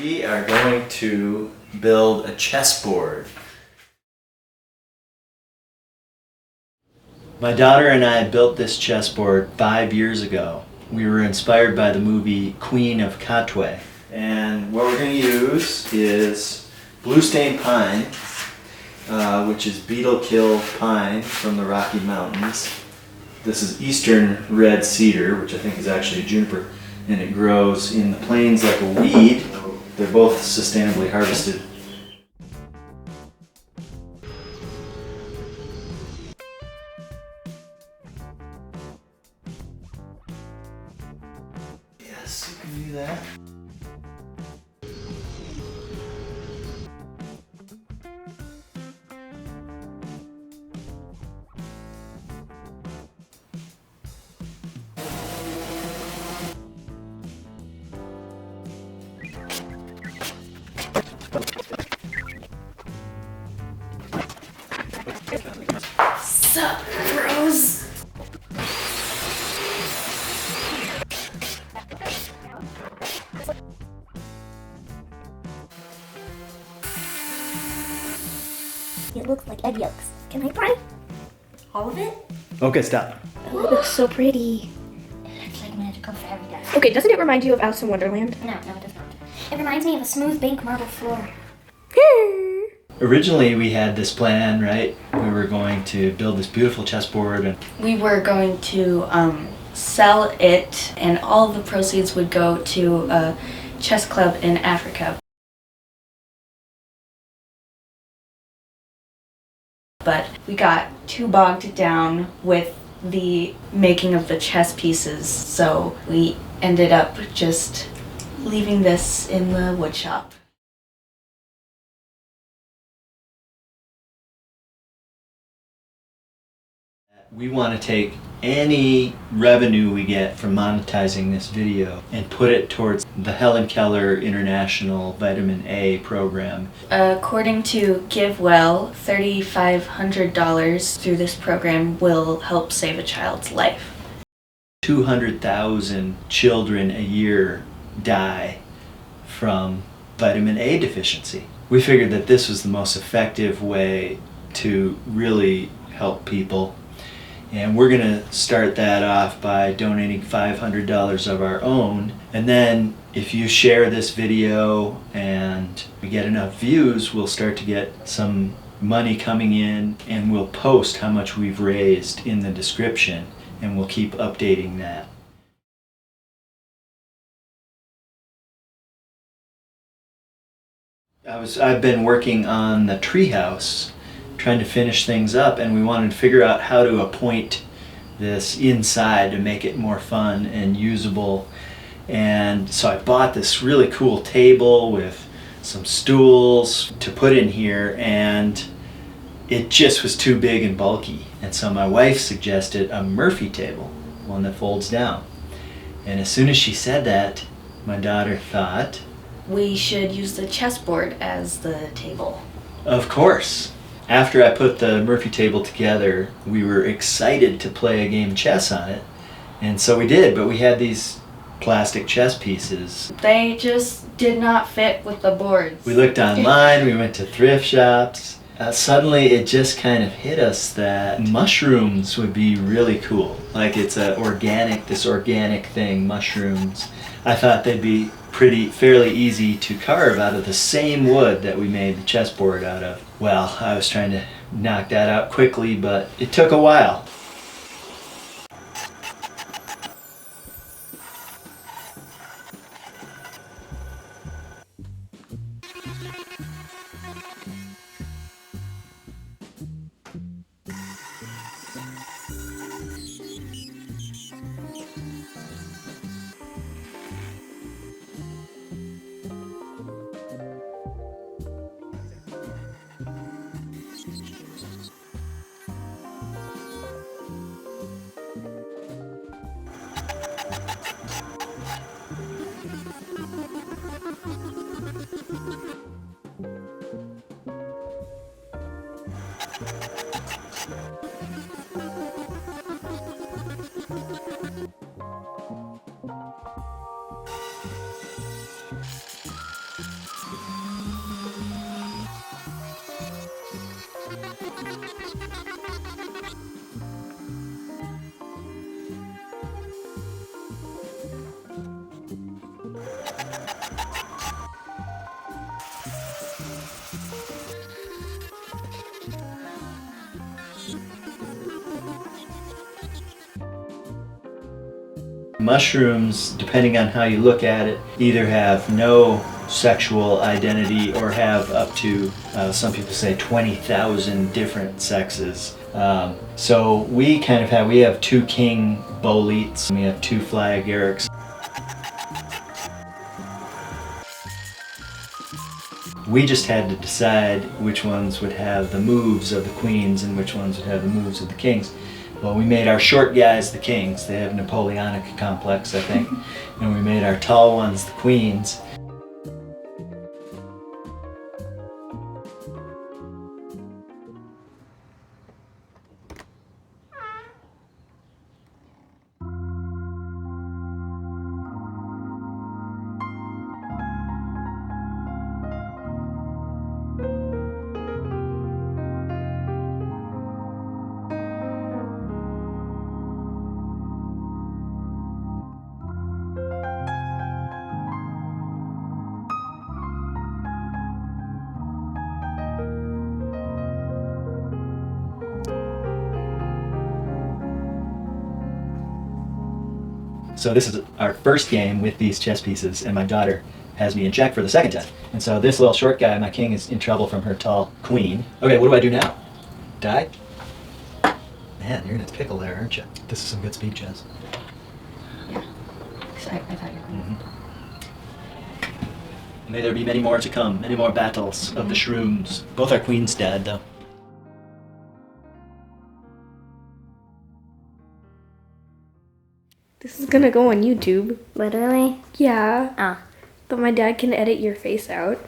We are going to build a chessboard. My daughter and I built this chessboard 5 years ago. We were inspired by the movie Queen of Katwe. And what we're going to use is blue stained pine, which is beetle kill pine from the Rocky Mountains. This is eastern red cedar, which I think is actually a juniper, and it grows in the plains like a weed. They're both sustainably harvested. Yes, you can do that. Sup, bros? It looks like egg yolks. Can I try? All of it? Okay, stop. Oh, it looks so pretty. It looks like magical fairy dust. Okay, doesn't it remind you of Alice in Wonderland? No, it does not. It reminds me of a smooth bank marble floor. Originally we had this plan, right? We were going to build this beautiful chessboard and We were going to sell it, and all of the proceeds would go to a chess club in Africa. But we got too bogged down with the making of the chess pieces, so we ended up just leaving this in the wood shop. we want to take any revenue we get from monetizing this video and put it towards the Helen Keller International Vitamin A program. According to GiveWell, $3,500 through this program will help save a child's life. 200,000 children a year die from vitamin A deficiency. We figured that this was the most effective way to really help people. And we're going to start that off by donating $500 of our own. And then if you share this video and we get enough views, we'll start to get some money coming in, and we'll post how much we've raised in the description, and we'll keep updating that. I've been working on the treehouse, trying to finish things up, and we wanted to figure out how to appoint this inside to make it more fun and usable. And so I bought this really cool table with some stools to put in here, and it just was too big and bulky. And so my wife suggested a Murphy table, one that folds down. And as soon as she said that, my daughter thought, We should use the chessboard as the table. of course. After I put the Murphy table together, we were excited to play a game of chess on it. And so we did, but we had these plastic chess pieces. They just did not fit with the boards. We looked online, we went to thrift shops. Suddenly it just kind of hit us that mushrooms would be really cool. Like it's this organic thing, mushrooms. I thought they'd be fairly easy to carve out of the same wood that we made the chessboard out of. Well, I was trying to knock that out quickly, but it took a while. Mushrooms, depending on how you look at it, either have no sexual identity or have up to, some people say, 20,000 different sexes. So we have 2 king boletes, we have 2 fly agarics. We just had to decide which ones would have the moves of the queens and which ones would have the moves of the kings. Well, we made our short guys the kings. They have Napoleonic complex, I think. And we made our tall ones the queens. So this is our first game with these chess pieces, and my daughter has me in check for the second time. And so this little short guy, my king, is in trouble from her tall queen. Okay, what do I do now? Die? Man, you're in a pickle there, aren't you? This is some good speed chess. Yeah. I thought you were. May there be many more to come, many more battles of the shrooms. Both our queens died, though. This is gonna go on YouTube. Literally? Yeah. Oh. But my dad can edit your face out.